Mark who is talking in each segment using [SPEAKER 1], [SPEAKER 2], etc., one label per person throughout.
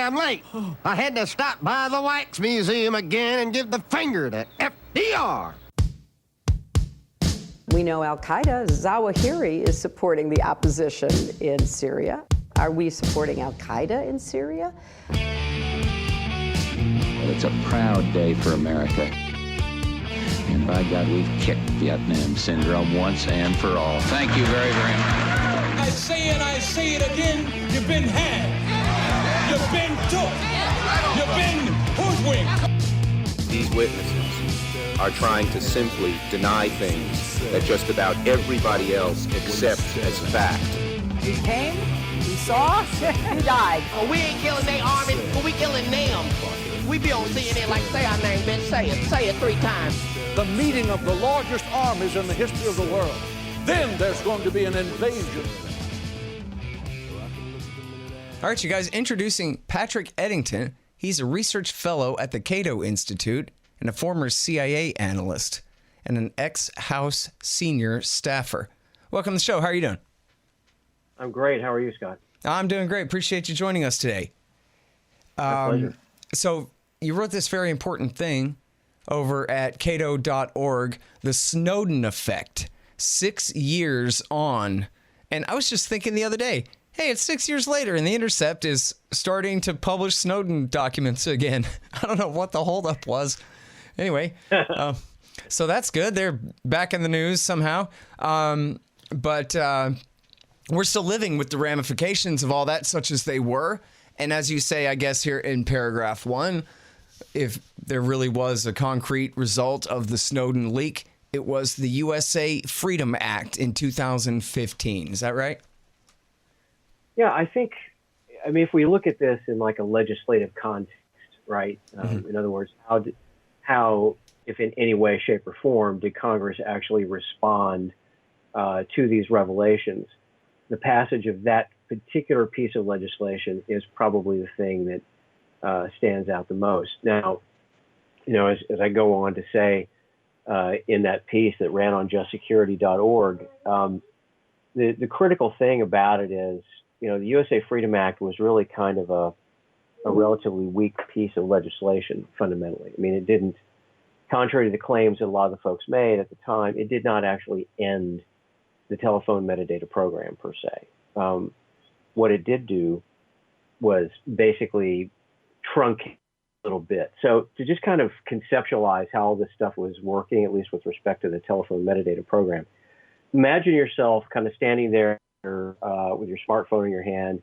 [SPEAKER 1] damn late. I had to stop by the Wax Museum again and give the finger to FDR.
[SPEAKER 2] We know Al-Qaeda, Zawahiri is supporting the opposition in Syria. Are we supporting Al-Qaeda in Syria?
[SPEAKER 3] Well, it's a proud day for America. And by God, we've kicked Vietnam syndrome once and for all. Thank you very, very much.
[SPEAKER 4] I say and I say it again, you've been had. You've been took. You've been hoodwinked.
[SPEAKER 5] These witnesses are trying to simply deny things that just about everybody else accepts as fact.
[SPEAKER 2] He came, he saw, he died.
[SPEAKER 6] Well, we ain't killing their army, but we killing them. We be on CNN like, say our name, bitch, say it 3 times.
[SPEAKER 7] The meeting of the largest armies in the history of the world. Then there's going to be an invasion.
[SPEAKER 8] All right, you guys, introducing Patrick Eddington. He's a research fellow at the Cato Institute and a former CIA analyst and an ex-House senior staffer. Welcome to the show. How are you doing?
[SPEAKER 9] I'm great. How are you, Scott?
[SPEAKER 8] I'm doing great. Appreciate you joining us today.
[SPEAKER 9] My pleasure.
[SPEAKER 8] So you wrote this very important thing over at cato.org, the Snowden Effect, 6 years on. And I was just thinking the other day, hey, it's 6 years later, and The Intercept is starting to publish Snowden documents again. I don't know what the holdup was. Anyway, so that's good. They're back in the news somehow. But we're still living with the ramifications of all that, such as they were. And as you say, I guess here in paragraph 1, if there really was a concrete result of the Snowden leak, it was the USA Freedom Act in 2015. Is that right?
[SPEAKER 9] Yeah, I mean, if we look at this in like a legislative context, right? In other words, how, if in any way, shape, or form, did Congress actually respond to these revelations? The passage of that particular piece of legislation is probably the thing that stands out the most. Now, as I go on to say in that piece that ran on justsecurity.org, the critical thing about it is, the USA Freedom Act was really kind of a relatively weak piece of legislation, fundamentally. I mean, it didn't, contrary to the claims that a lot of the folks made at the time, it did not actually end the telephone metadata program per se. What it did do was basically truncate a little bit. So to just kind of conceptualize how all this stuff was working, at least with respect to the telephone metadata program, imagine yourself kind of standing there with your smartphone in your hand,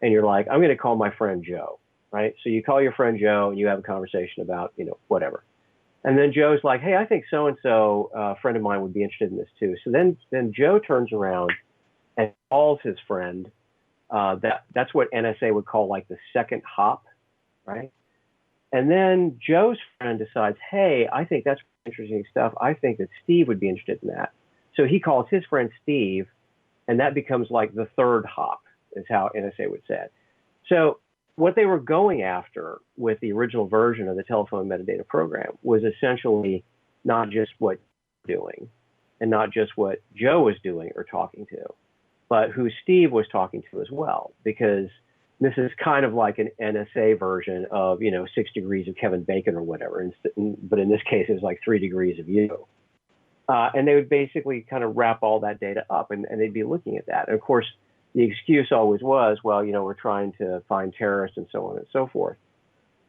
[SPEAKER 9] and you're like, I'm going to call my friend Joe, right? So you call your friend Joe, and you have a conversation about, whatever. And then Joe's like, hey, I think so-and-so, a friend of mine, would be interested in this too. So then Joe turns around and calls his friend. That's what NSA would call like the second hop, right? And then Joe's friend decides, hey, I think that's interesting stuff. I think that Steve would be interested in that. So he calls his friend Steve, and that becomes like the third hop, is how NSA would say it. So what they were going after with the original version of the telephone metadata program was essentially not just what you're doing and not just what Joe was doing or talking to, but who Steve was talking to as well, because this is kind of like an NSA version of, 6 degrees of Kevin Bacon or whatever. But in this case, it was like 3 degrees of you. And they would basically kind of wrap all that data up, and they'd be looking at that. And of course, the excuse always was, well, we're trying to find terrorists and so on and so forth.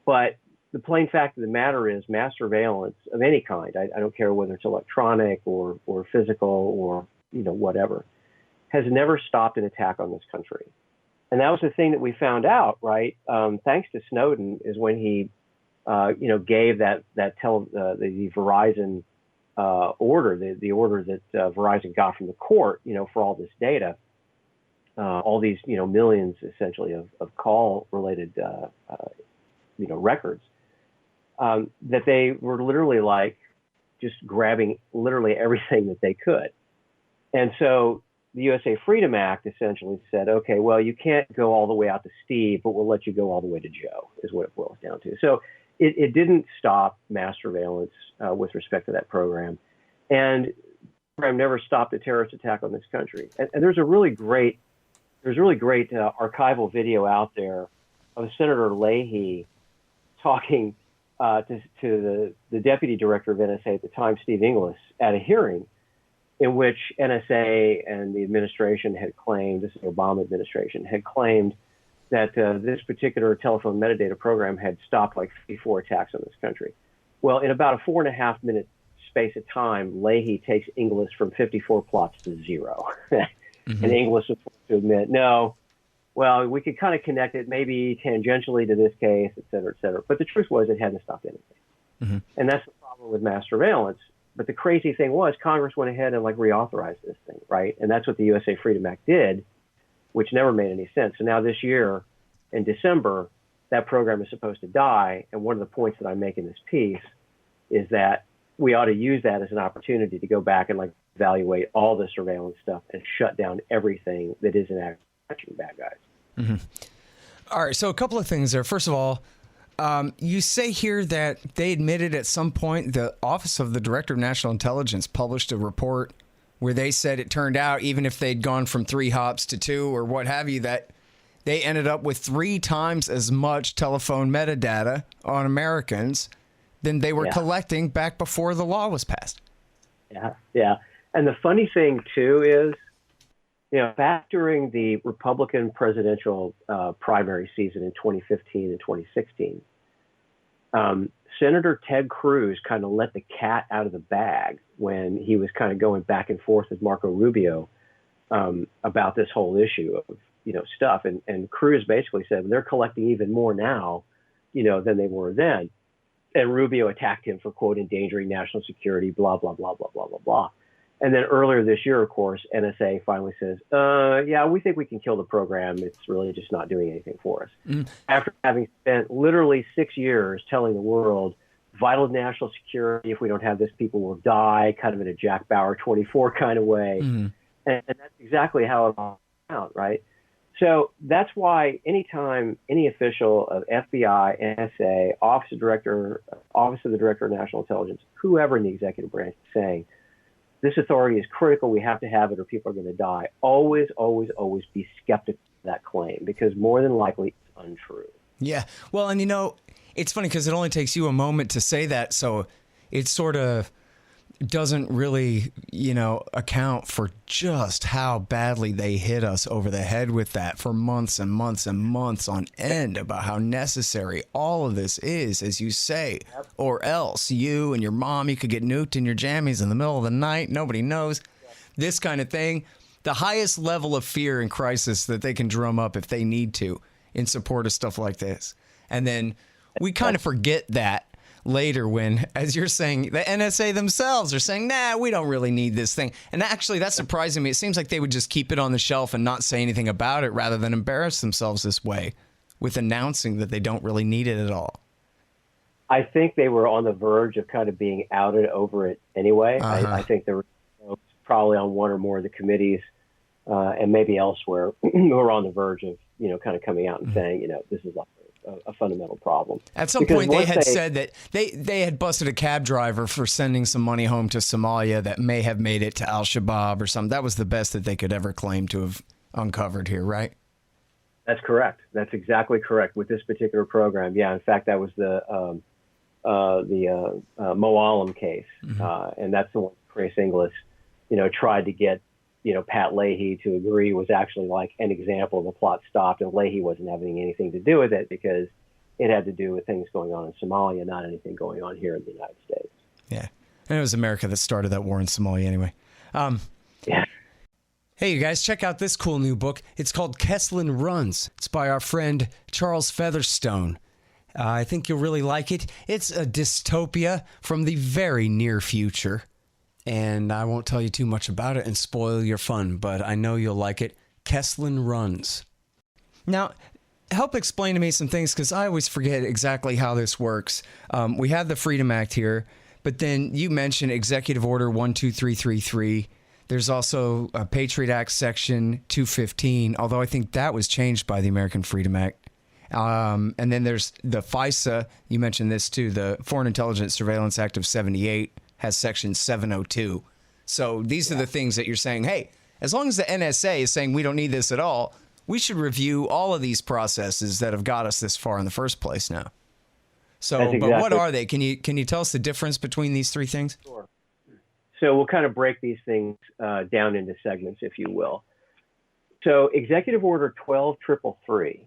[SPEAKER 9] But the plain fact of the matter is mass surveillance of any kind, I don't care whether it's electronic or physical or, whatever, has never stopped an attack on this country. And that was the thing that we found out, right? Thanks to Snowden, is when he, gave the Verizon order, the order that Verizon got from the court, for all this data, all these, millions essentially of call-related, records, that they were literally like just grabbing literally everything that they could. And so the USA Freedom Act essentially said, okay, well, you can't go all the way out to Steve, but we'll let you go all the way to Joe, is what it boils down to. So it didn't stop mass surveillance with respect to that program. And the program never stopped a terrorist attack on this country. And there's really great archival video out there of Senator Leahy talking to the deputy director of NSA at the time, Steve Inglis, at a hearing in which NSA and the administration had claimed, this is the Obama administration, had claimed that this particular telephone metadata program had stopped like 54 attacks on this country. Well, in about a 4.5 minute space of time, Leahy takes Inglis from 54 plots to 0. And Inglis was forced to admit, no, well, we could kind of connect it maybe tangentially to this case, et cetera, et cetera. But the truth was it hadn't stopped anything. And that's the problem with mass surveillance. But the crazy thing was Congress went ahead and like reauthorized this thing, right? And that's what the USA Freedom Act did, which never made any sense. So now this year in December, that program is supposed to die. And one of the points that I make in this piece is that we ought to use that as an opportunity to go back and like evaluate all the surveillance stuff and shut down everything that isn't actually catching bad guys.
[SPEAKER 8] All right. So a couple of things there. First of all, you say here that they admitted at some point the Office of the Director of National Intelligence published a report where they said it turned out, even if they'd gone from 3 hops to 2 or what have you, that they ended up with 3 times as much telephone metadata on Americans than they were collecting back before the law was passed.
[SPEAKER 9] Yeah. And the funny thing, too, is, you know, back during the Republican presidential primary season in 2015 and 2016, Senator Ted Cruz kind of let the cat out of the bag when he was kind of going back and forth with Marco Rubio about this whole issue of, you know, stuff. And Cruz basically said, they're collecting even more now, you know, than they were then. And Rubio attacked him for, quote, endangering national security, blah, blah, blah, blah, blah, blah, blah. And then earlier this year, of course, NSA finally says, yeah, we think we can kill the program. It's really just not doing anything for us. After having spent literally 6 years telling the world, vital national security, if we don't have this, people will die, kind of in a Jack Bauer 24 kind of way. And that's exactly how it all came out, right? So that's why anytime any official of FBI, NSA, Office of the Director of National Intelligence, whoever in the executive branch is saying, this authority is critical, we have to have it or people are going to die, always, always, always be skeptical of that claim because more than likely it's untrue.
[SPEAKER 8] Yeah. Well, and you know, it's funny because it only takes you a moment to say that, so it sort of doesn't really, you know, account for just how badly they hit us over the head with that for months and months and months on end about how necessary all of this is, as you say, or else you and your mom, you could get nuked in your jammies in the middle of the night. Nobody knows. This kind of thing. The highest level of fear and crisis that they can drum up if they need to in support of stuff like this. And then we kind of forget that later when, as you're saying, the NSA themselves are saying, nah, we don't really need this thing. And actually, that's surprising me. It seems like they would just keep it on the shelf and not say anything about it rather than embarrass themselves this way with announcing that they don't really need it at all.
[SPEAKER 9] I think they were on the verge of kind of being outed over it anyway. I think there were probably on one or more of the committees and maybe elsewhere who were on the verge of, you know, kind of coming out and saying, you know, this is like a fundamental problem.
[SPEAKER 8] At some point, they had said that they had busted a cab driver for sending some money home to Somalia that may have made it to Al-Shabaab or something. That was the best that they could ever claim to have uncovered here, right?
[SPEAKER 9] That's correct. That's exactly correct with this particular program. Yeah, in fact, that was the Moalem case, and that's the one Chris Inglis, you know, tried to get, you know, Pat Leahy to agree was actually like an example of the plot stopped, and Leahy wasn't having anything to do with it because it had to do with things going on in Somalia, not anything going on here in the United States.
[SPEAKER 8] Yeah, and it was America that started that war in Somalia anyway.
[SPEAKER 9] Yeah.
[SPEAKER 8] Hey, you guys, check out this cool new book. It's called Kesling Runs. It's by our friend Charles Featherstone. I think you'll really like it. It's a dystopia from the very near future. And I won't tell you too much about it and spoil your fun, but I know you'll like it. Kesling Runs. Now, help explain to me some things, because I always forget exactly how this works. We have the Freedom Act here, but then you mentioned Executive Order 12333. There's also a Patriot Act Section 215, although I think that was changed by the American Freedom Act. And then there's the FISA. You mentioned this too, the Foreign Intelligence Surveillance Act of 78. Has Section 702. So these are the things that you're saying, hey, as long as the NSA is saying we don't need this at all, we should review all of these processes that have got us this far in the first place now. So,
[SPEAKER 9] That's
[SPEAKER 8] but what
[SPEAKER 9] exactly-
[SPEAKER 8] are they? Can you tell us the difference between these three things?
[SPEAKER 9] Sure. So we'll kind of break these things down into segments, if you will. So Executive Order 12333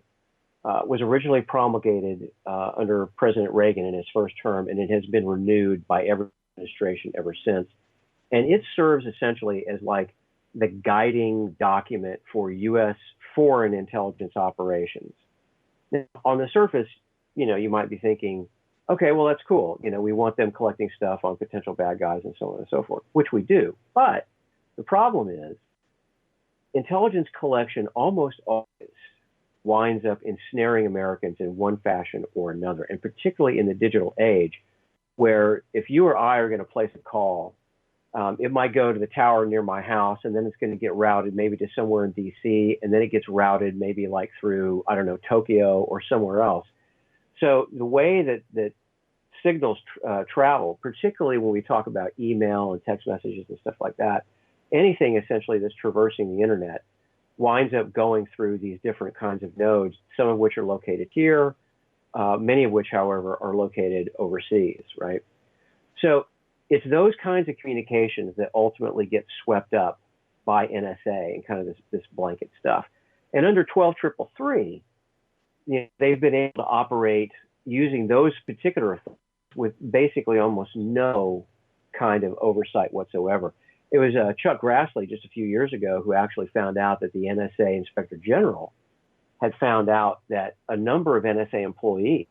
[SPEAKER 9] was originally promulgated under President Reagan in his first term, and it has been renewed by every administration ever since. And it serves essentially as like the guiding document for U.S. foreign intelligence operations. Now, on the surface, you might be thinking, okay, well, that's cool. We want them collecting stuff on potential bad guys and so on and so forth, which we do. But the problem is intelligence collection almost always winds up ensnaring Americans in one fashion or another, and particularly in the digital age, where if you or I are going to place a call, it might go to the tower near my house, and then it's going to get routed maybe to somewhere in D.C., and then it gets routed maybe like through, I don't know, Tokyo or somewhere else. So the way that signals travel, particularly when we talk about email and text messages and stuff like that, anything essentially that's traversing the internet winds up going through these different kinds of nodes, some of which are located here, many of which, however, are located overseas, right? So it's those kinds of communications that ultimately get swept up by NSA and kind of this blanket stuff. And under 12333, they've been able to operate using those particular authorities with basically almost no kind of oversight whatsoever. It was Chuck Grassley just a few years ago who actually found out that the NSA Inspector General had found out that a number of NSA employees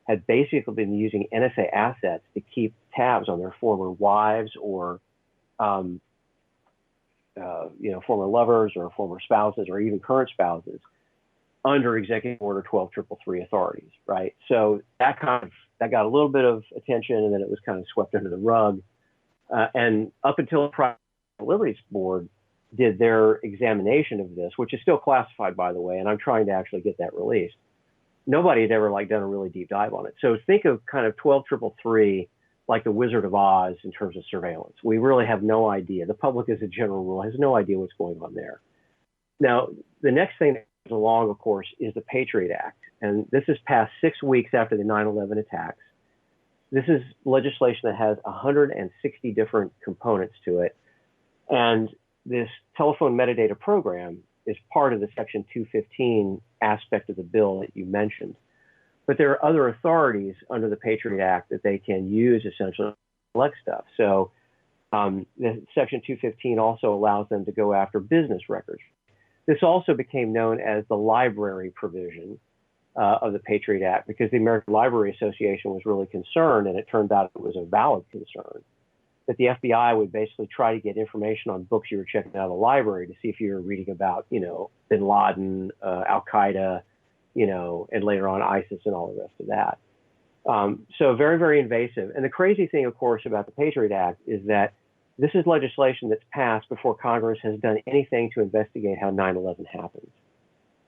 [SPEAKER 9] had basically been using NSA assets to keep tabs on their former wives or, former lovers or former spouses or even current spouses under Executive Order 12333 authorities, right? So that got a little bit of attention, and then it was kind of swept under the rug. And up until the Private Liberties Board did their examination of this, which is still classified, by the way, and I'm trying to actually get that released, nobody had ever done a really deep dive on it. So think of kind of 12333 like the Wizard of Oz in terms of surveillance. We really have no idea. The public, as a general rule, has no idea what's going on there. Now, the next thing that comes along, of course, is the Patriot Act. And this is passed 6 weeks after the 9/11 attacks. This is legislation that has 160 different components to it. And this telephone metadata program is part of the Section 215 aspect of the bill that you mentioned. But there are other authorities under the Patriot Act that they can use essentially to collect stuff. So the Section 215 also allows them to go after business records. This also became known as the library provision of the Patriot Act, because the American Library Association was really concerned, and it turned out it was a valid concern, that the FBI would basically try to get information on books you were checking out of the library to see if you were reading about, bin Laden, Al-Qaeda, and later on ISIS and all the rest of that. So very, very invasive. And the crazy thing, of course, about the Patriot Act is that this is legislation that's passed before Congress has done anything to investigate how 9/11 happened.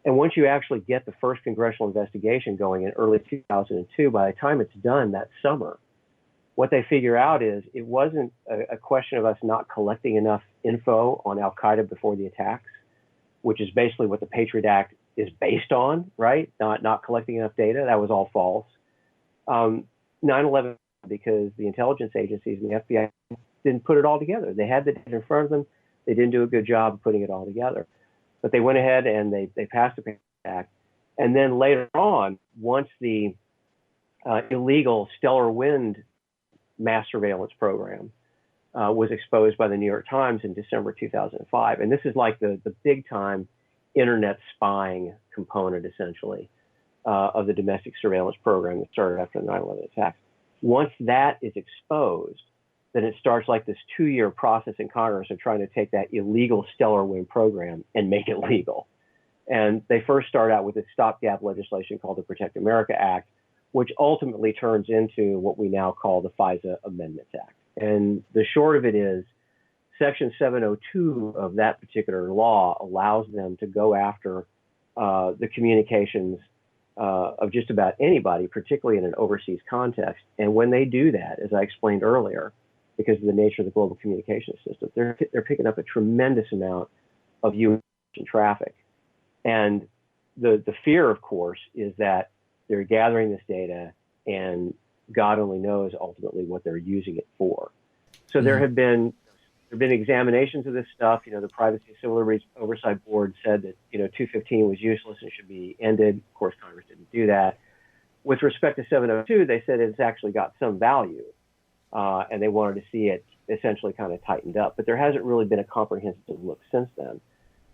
[SPEAKER 9] And once you actually get the first congressional investigation going in early 2002, by the time it's done that summer, what they figure out is it wasn't a question of us not collecting enough info on Al-Qaeda before the attacks, which is basically what the Patriot Act is based on, right? Not collecting enough data. That was all false. 9/11, because the intelligence agencies and the FBI didn't put it all together. They had the data in front of them. They didn't do a good job of putting it all together. But they went ahead and they passed the Patriot Act. And then later on, once the illegal Stellar Wind mass surveillance program was exposed by the New York Times in December 2005, and this is like the big time internet spying component, essentially, of the domestic surveillance program that started after the 9/11 attacks. Once that is exposed, then it starts like this 2-year process in Congress of trying to take that illegal Stellar Wind program and make it legal. And they first start out with this stopgap legislation called the Protect America Act, which ultimately turns into what we now call the FISA Amendments Act. And the short of it is, Section 702 of that particular law allows them to go after the communications of just about anybody, particularly in an overseas context. And when they do that, as I explained earlier, because of the nature of the global communication system, they're picking up a tremendous amount of U.S. traffic. And the fear, of course, is that they're gathering this data and God only knows ultimately what they're using it for. So there have been examinations of this stuff. The Privacy and Civil Liberties Oversight Board said that 215 was useless and should be ended. Of course, Congress didn't do that. With respect to 702, they said it's actually got some value, and they wanted to see it essentially kind of tightened up. But there hasn't really been a comprehensive look since then.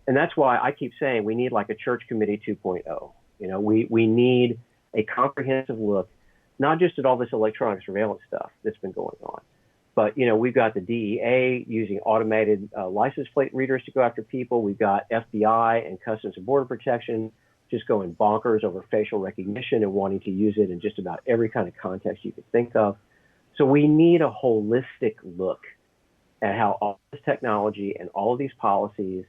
[SPEAKER 9] And that's why I keep saying we need like a Church Committee 2.0. We need a comprehensive look, not just at all this electronic surveillance stuff that's been going on, but we've got the DEA using automated license plate readers to go after people. We've got FBI and Customs and Border Protection just going bonkers over facial recognition and wanting to use it in just about every kind of context you could think of. So we need a holistic look at how all this technology and all of these policies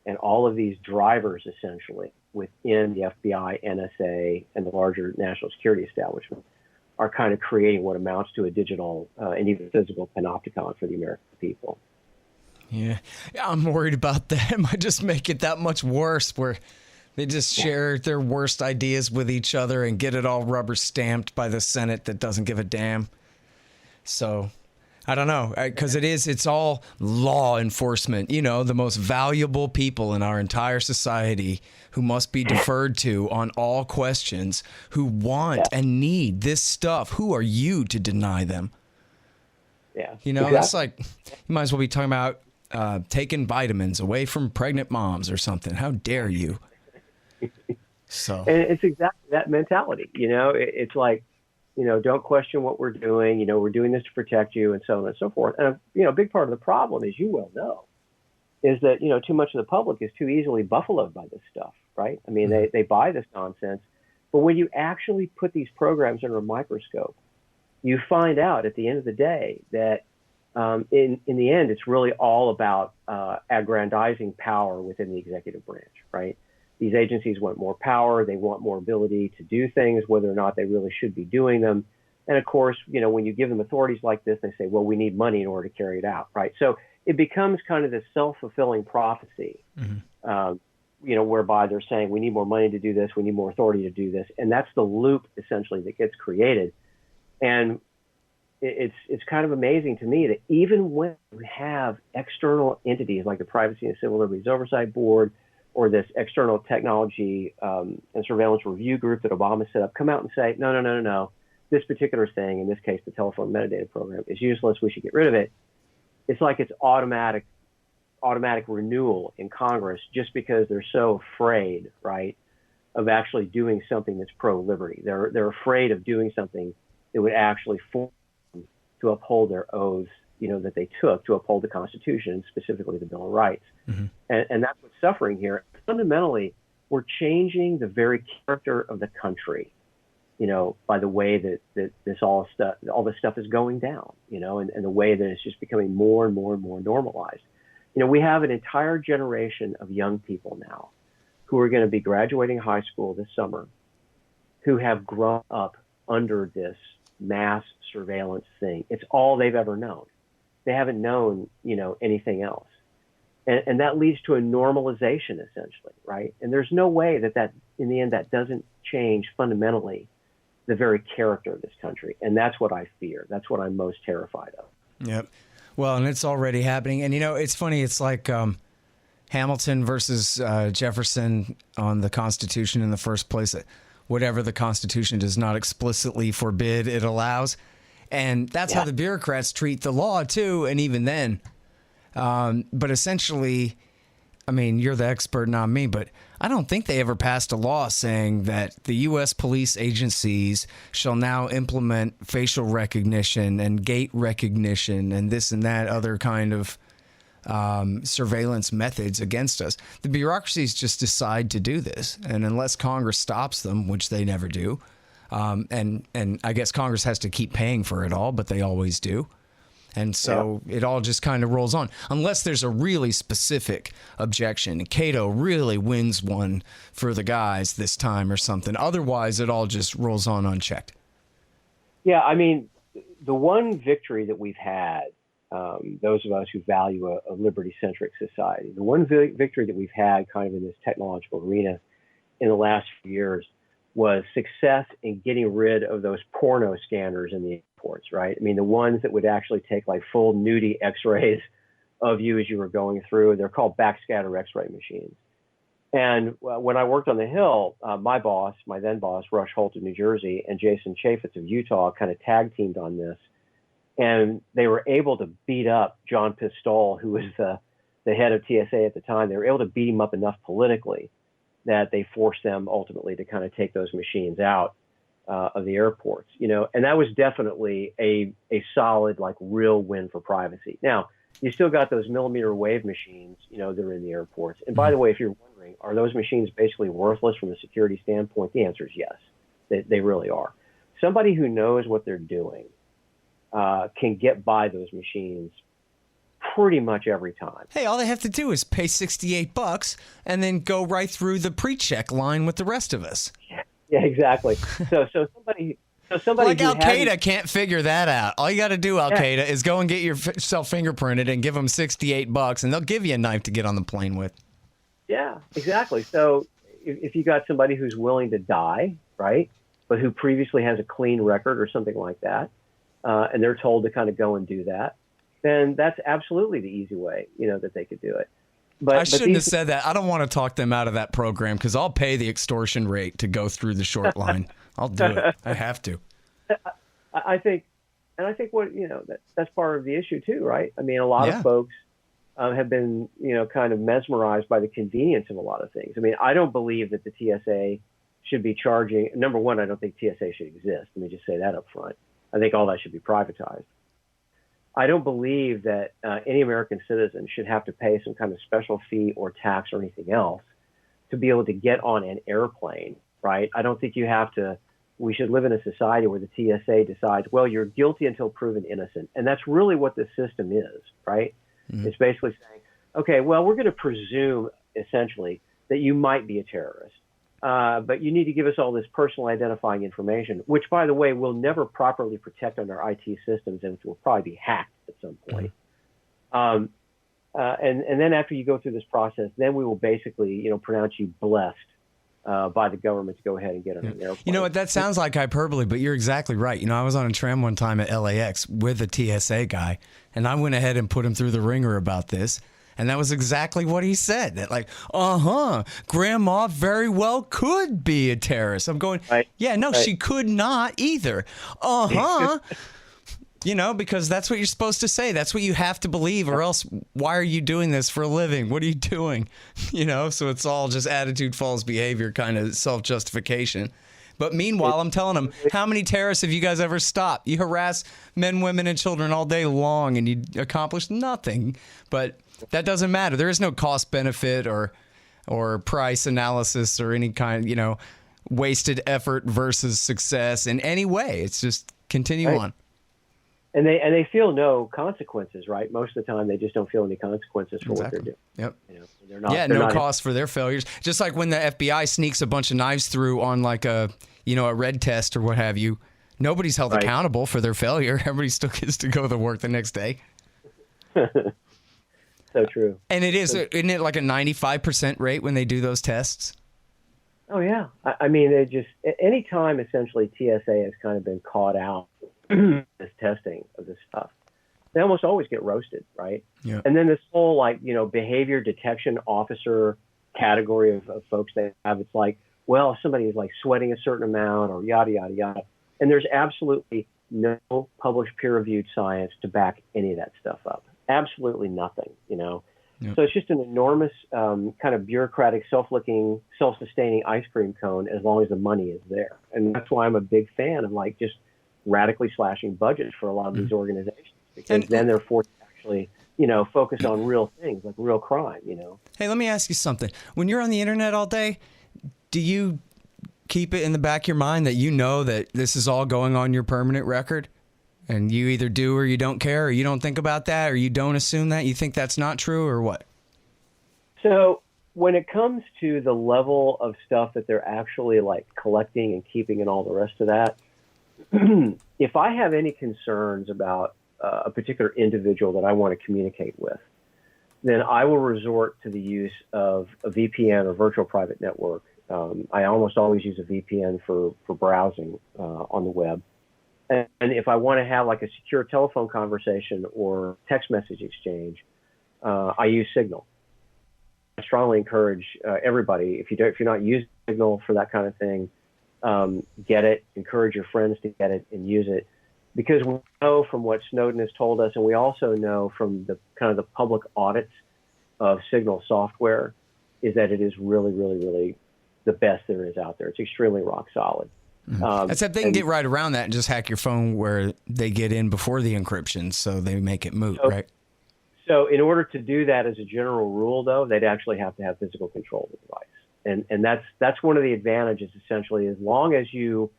[SPEAKER 9] and all of these drivers essentially within the FBI, NSA, and the larger national security establishment are kind of creating what amounts to a digital and even physical panopticon for the American people.
[SPEAKER 8] Yeah, I'm worried about that. It might just make it that much worse where they just share their worst ideas with each other and get it all rubber stamped by the Senate that doesn't give a damn. So I don't know, because it's all law enforcement, the most valuable people in our entire society who must be deferred to on all questions, who want and need this stuff. Who are you to deny them?
[SPEAKER 9] Yeah.
[SPEAKER 8] That's like, you might as well be talking about taking vitamins away from pregnant moms or something. How dare you? So,
[SPEAKER 9] and it's exactly that mentality. It's like, don't question what we're doing. We're doing this to protect you, and so on and so forth. And a big part of the problem, as you well know, is that too much of the public is too easily buffaloed by this stuff, right? I mean, they buy this nonsense, but when you actually put these programs under a microscope, you find out at the end of the day that in the end, it's really all about aggrandizing power within the executive branch, right? These agencies want more power. They want more ability to do things, whether or not they really should be doing them. And of course, when you give them authorities like this, they say, well, we need money in order to carry it out, right? So it becomes kind of this self-fulfilling prophecy, whereby they're saying, we need more money to do this. We need more authority to do this. And that's the loop, essentially, that gets created. And it's kind of amazing to me that even when we have external entities like the Privacy and Civil Liberties Oversight Board, or this external technology and surveillance review group that Obama set up, come out and say, no, this particular thing, in this case, the telephone metadata program, is useless. We should get rid of it. It's like it's automatic renewal in Congress just because they're so afraid, right, of actually doing something that's pro-liberty. They're afraid of doing something that would actually force them to uphold their oaths, that they took to uphold the Constitution, specifically the Bill of Rights. And that's what's suffering here. Fundamentally, we're changing the very character of the country, by the way that all this stuff is going down, and the way that it's just becoming more and more and more normalized. We have an entire generation of young people now who are going to be graduating high school this summer, who have grown up under this mass surveillance thing. It's all they've ever known. They haven't known, anything else. And that leads to a normalization, essentially, right? And there's no way that in the end, that doesn't change fundamentally the very character of this country. And that's what I fear. That's what I'm most terrified of.
[SPEAKER 8] Yep. Well, and it's already happening. And, it's funny. It's like Hamilton versus Jefferson on the Constitution in the first place. Whatever the Constitution does not explicitly forbid, it allows. And that's how the bureaucrats treat the law, too. And even then. But essentially, I mean, you're the expert, not me, but I don't think they ever passed a law saying that the U.S. police agencies shall now implement facial recognition and gait recognition and this and that other kind of surveillance methods against us. The bureaucracies just decide to do this. And unless Congress stops them, which they never do, and I guess Congress has to keep paying for it all, but they always do. And so it all just kind of rolls on, unless there's a really specific objection. And Cato really wins one for the guys this time or something. Otherwise, it all just rolls on unchecked.
[SPEAKER 9] Yeah, I mean, the one victory that we've had, those of us who value a liberty-centric society, the one victory that we've had kind of in this technological arena in the last few years was success in getting rid of those porno scanners in the airports, right? I mean, the ones that would actually take like full nudie x-rays of you as you were going through. They're called backscatter x-ray machines. And when I worked on the Hill, my then boss, Rush Holt of New Jersey, and Jason Chaffetz of Utah kind of tag teamed on this. And they were able to beat up John Pistole, who was the head of TSA at the time. They were able to beat him up enough politically that they forced them ultimately to kind of take those machines out of the airports, and that was definitely a solid, like, real win for privacy. Now, you still got those millimeter wave machines, that are in the airports. And by the way, if you're wondering, are those machines basically worthless from a security standpoint? The answer is yes, they really are. Somebody who knows what they're doing can get by those machines pretty much every time.
[SPEAKER 8] Hey, all they have to do is pay $68 and then go right through the pre-check line with the rest of us.
[SPEAKER 9] Yeah, exactly. So somebody
[SPEAKER 8] like Al Qaeda can't figure that out. All you got to do, Al Qaeda, is go and get yourself fingerprinted and give them $68, and they'll give you a knife to get on the plane with.
[SPEAKER 9] Yeah, exactly. So if you got somebody who's willing to die, right, but who previously has a clean record or something like that, and they're told to kind of go and do that, then that's absolutely the easy way, that they could do it. But
[SPEAKER 8] I shouldn't have said that. I don't want to talk them out of that program because I'll pay the extortion rate to go through the short line. I'll do it. I have to.
[SPEAKER 9] I think what, that's part of the issue too, right? I mean, a lot of folks have been, kind of mesmerized by the convenience of a lot of things. I mean, I don't believe that the TSA should be charging. Number one, I don't think TSA should exist. Let me just say that up front. I think all that should be privatized. I don't believe that any American citizen should have to pay some kind of special fee or tax or anything else to be able to get on an airplane, right? I don't think you have to. We should live in a society where the TSA decides, well, you're guilty until proven innocent. And that's really what this system is, right? Mm-hmm. It's basically saying, okay, well, we're going to presume essentially that you might be a terrorist. But you need to give us all this personal identifying information, which, by the way, we'll never properly protect on our IT systems and will probably be hacked at some point. And then after you go through this process, then we will basically, pronounce you blessed by the government to go ahead and get on an airplane.
[SPEAKER 8] You know what? That sounds like hyperbole, but you're exactly right. I was on a tram one time at LAX with a TSA guy, and I went ahead and put him through the ringer about this. And that was exactly what he said. That like, grandma very well could be a terrorist. I'm going, she could not either. Because that's what you're supposed to say. That's what you have to believe, or else why are you doing this for a living? What are you doing? So it's all just attitude, false behavior, kind of self-justification. But meanwhile, I'm telling them, how many terrorists have you guys ever stopped? You harass men, women, and children all day long, and you accomplish nothing. But that doesn't matter. There is no cost benefit or price analysis or any kind, wasted effort versus success in any way. It's just continue on.
[SPEAKER 9] And they feel no consequences, right? Most of the time, they just don't feel any consequences for what they're doing.
[SPEAKER 8] Yep.
[SPEAKER 9] They're not.
[SPEAKER 8] No cost for their failures. Just like when the FBI sneaks a bunch of knives through on like a red test or what have you, nobody's held accountable for their failure. Everybody still gets to go to work the next day.
[SPEAKER 9] So true.
[SPEAKER 8] And isn't it like a 95% rate when they do those tests?
[SPEAKER 9] Oh, yeah. I mean, they just, any time essentially TSA has kind of been caught out this testing of this stuff, they almost always get roasted, right?
[SPEAKER 8] Yeah.
[SPEAKER 9] And then this whole behavior detection officer category of folks they have, it's like, well, if somebody is like sweating a certain amount or yada, yada, yada. And there's absolutely no published peer-reviewed science to back any of that stuff up. Absolutely nothing, Yep. So it's just an enormous kind of bureaucratic, self-licking, self-sustaining ice cream cone as long as the money is there. And that's why I'm a big fan of like just radically slashing budgets for a lot of these organizations, because then they're forced to actually, focus on real things like real crime,
[SPEAKER 8] Hey, let me ask you something. When you're on the internet all day, do you keep it in the back of your mind that that this is all going on your permanent record? And you either do or you don't care, or you don't think about that, or you don't assume that? You think that's not true, or what?
[SPEAKER 9] So when it comes to the level of stuff that they're actually like collecting and keeping and all the rest of that, if I have any concerns about a particular individual that I want to communicate with, then I will resort to the use of a VPN or virtual private network I almost always use a VPN for browsing on the web. And if I want to have like a secure telephone conversation or text message exchange, I use Signal. I strongly encourage everybody, if you're not using Signal for that kind of thing, get it. Encourage your friends to get it and use it, because we know from what Snowden has told us, and we also know from the kind of the public audits of Signal software, is that it is really, really, really the best there is out there. It's extremely rock solid.
[SPEAKER 8] Except they can get right around that and just hack your phone where they get in before the encryption, so they make it moot, right?
[SPEAKER 9] So in order to do that as a general rule, though, they'd actually have to have physical control of the device. And that's one of the advantages, essentially, as long as you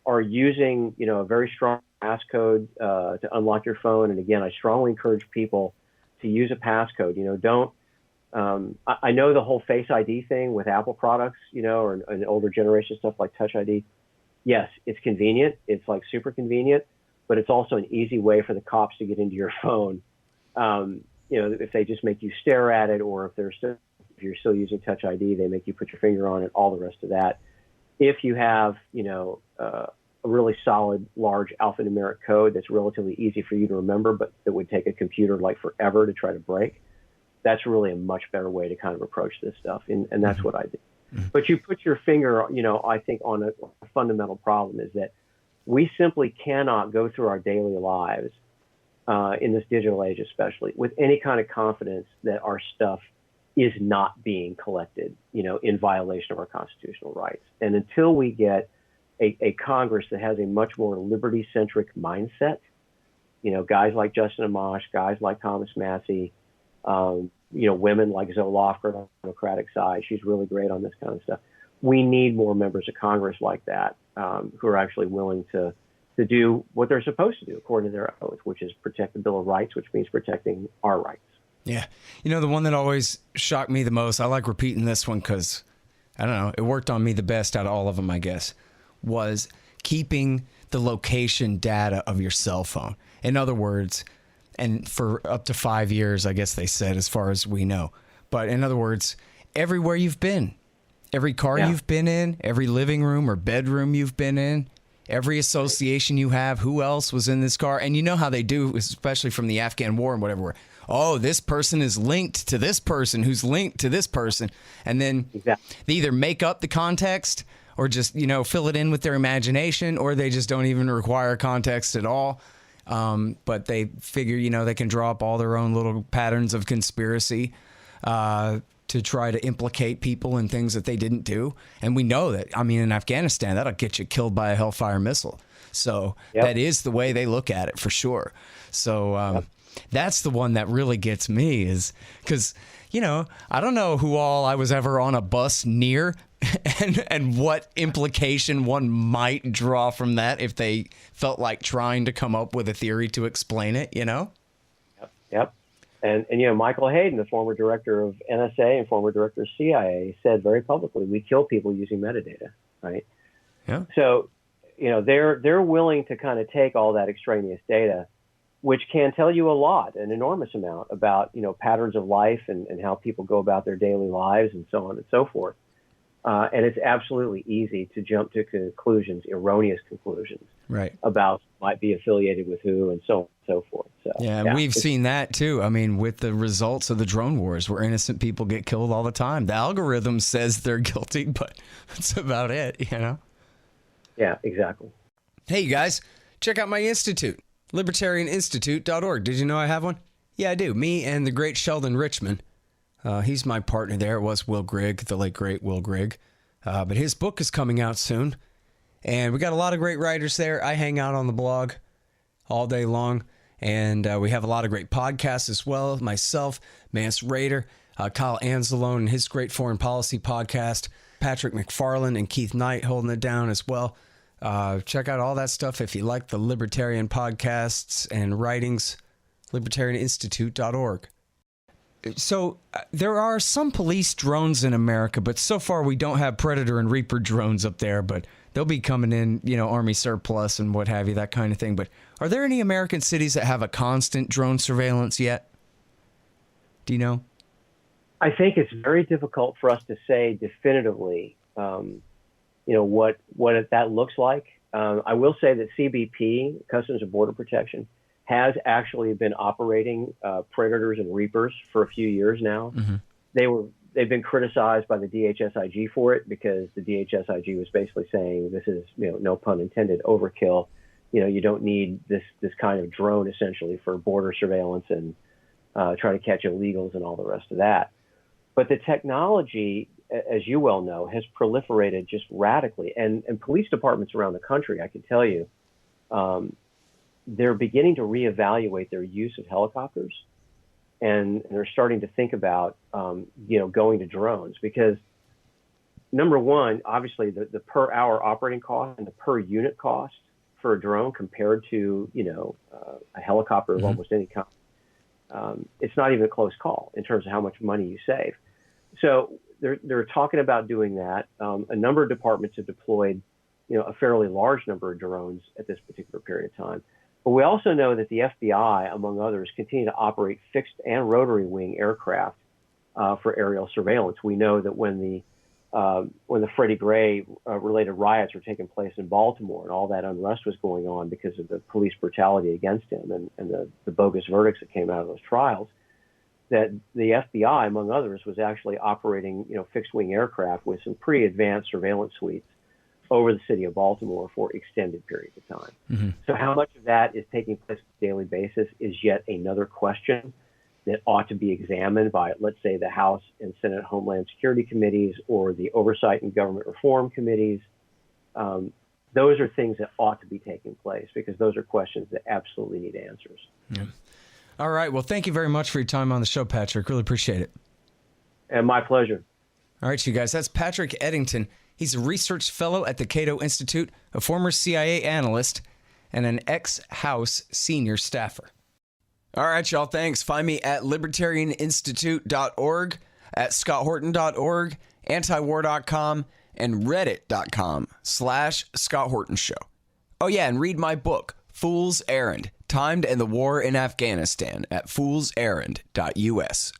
[SPEAKER 9] are using, a very strong passcode to unlock your phone. And again, I strongly encourage people to use a passcode. I know the whole Face ID thing with Apple products, or an older generation stuff like Touch ID. Yes, it's convenient. It's like super convenient, but it's also an easy way for the cops to get into your phone. If they just make you stare at it, or if you're still using Touch ID, they make you put your finger on it, all the rest of that. If you have, a really solid, large alphanumeric code that's relatively easy for you to remember, but that would take a computer like forever to try to break, that's really a much better way to kind of approach this stuff. And that's what I do. But you put your finger, I think on a fundamental problem is that we simply cannot go through our daily lives in this digital age, especially with any kind of confidence that our stuff is not being collected, in violation of our constitutional rights. And until we get a Congress that has a much more liberty-centric mindset, guys like Justin Amash, guys like Thomas Massey, women like Zoe Lofgren on the Democratic side. She's really great on this kind of stuff. We need more members of Congress like that who are actually willing to do what they're supposed to do according to their oath, which is protect the Bill of Rights, which means protecting our rights.
[SPEAKER 8] Yeah. The one that always shocked me the most, I like repeating this one because, I don't know, it worked on me the best out of all of them, I guess, was keeping the location data of your cell phone. In other words, and for up to 5 years, I guess they said, as far as we know. But in other words, everywhere you've been, every car you've been in, every living room or bedroom you've been in, every association you have, who else was in this car. And you know how they do, especially from the Afghan war and whatever, oh, this person is linked to this person who's linked to this person. And then they either make up the context or just, fill it in with their imagination, or they just don't even require context at all. But they figure, they can draw up all their own little patterns of conspiracy to try to implicate people in things that they didn't do. And we know that, in Afghanistan, that'll get you killed by a Hellfire missile. So that is the way they look at it for sure. So that's the one that really gets me, is because, I don't know who all I was ever on a bus near and what implication one might draw from that if they felt like trying to come up with a theory to explain it,
[SPEAKER 9] Yep. And Michael Hayden, the former director of NSA and former director of CIA, said very publicly, we kill people using metadata, right?
[SPEAKER 8] Yeah.
[SPEAKER 9] So, they're willing to kind of take all that extraneous data, which can tell you a lot, an enormous amount about, patterns of life and how people go about their daily lives and so on and so forth. And it's absolutely easy to jump to conclusions, erroneous conclusions,
[SPEAKER 8] right, about
[SPEAKER 9] who might be affiliated with who and so on and so forth. So,
[SPEAKER 8] yeah, we've seen that too. With the results of the drone wars, where innocent people get killed all the time. The algorithm says they're guilty, but that's about it,
[SPEAKER 9] Yeah, exactly.
[SPEAKER 8] Hey, you guys, check out my institute, libertarianinstitute.org. Did you know I have one? Yeah, I do. Me and the great Sheldon Richman. He's my partner there. It was Will Grigg, the late great Will Grigg. But his book is coming out soon. And we got a lot of great writers there. I hang out on the blog all day long. And we have a lot of great podcasts as well. Myself, Mance Rader, Kyle Anzalone and his great foreign policy podcast, Patrick McFarland and Keith Knight holding it down as well. Check out all that stuff if you like the libertarian podcasts and writings, libertarianinstitute.org. So there are some police drones in America, but so far we don't have Predator and Reaper drones up there, but they'll be coming in, Army surplus and what have you, that kind of thing. But are there any American cities that have a constant drone surveillance yet? Do you know?
[SPEAKER 9] I think it's very difficult for us to say definitively what that looks like. I will say that CBP, Customs and Border Protection, has actually been operating predators and reapers for a few years now. They've been criticized by the DHSIG for it because the DHSIG was basically saying this is, no pun intended, overkill. You don't need this kind of drone essentially for border surveillance and try to catch illegals and all the rest of that. But the technology, as you well know, has proliferated just radically. And police departments around the country, I can tell you, they're beginning to reevaluate their use of helicopters. And they're starting to think about, going to drones because, number one, obviously the per hour operating cost and the per unit cost for a drone compared to, a helicopter of almost any kind, it's not even a close call in terms of how much money you save. So they're talking about doing that. A number of departments have deployed, a fairly large number of drones at this particular period of time. But we also know that the FBI, among others, continue to operate fixed and rotary wing aircraft for aerial surveillance. We know that when the Freddie Gray related riots were taking place in Baltimore and all that unrest was going on because of the police brutality against him and the bogus verdicts that came out of those trials, that the FBI, among others, was actually operating fixed wing aircraft with some pretty advanced surveillance suites over the city of Baltimore for extended periods of time. So how much of that is taking place on a daily basis is yet another question that ought to be examined by, let's say, the House and Senate Homeland Security Committees or the Oversight and Government Reform Committees. Those are things that ought to be taking place because those are questions that absolutely need answers.
[SPEAKER 8] Yeah. All right. Well, thank you very much for your time on the show, Patrick. Really appreciate it.
[SPEAKER 9] And my pleasure.
[SPEAKER 8] All right, you guys. That's Patrick Eddington. He's a research fellow at the Cato Institute, a former CIA analyst, and an ex-House senior staffer. All right, y'all. Thanks. Find me at libertarianinstitute.org, at scotthorton.org, antiwar.com, and reddit.com/Scott Horton Show. Oh, yeah, and read my book, Fool's Errand, Time to End the War in Afghanistan, at foolserrand.us.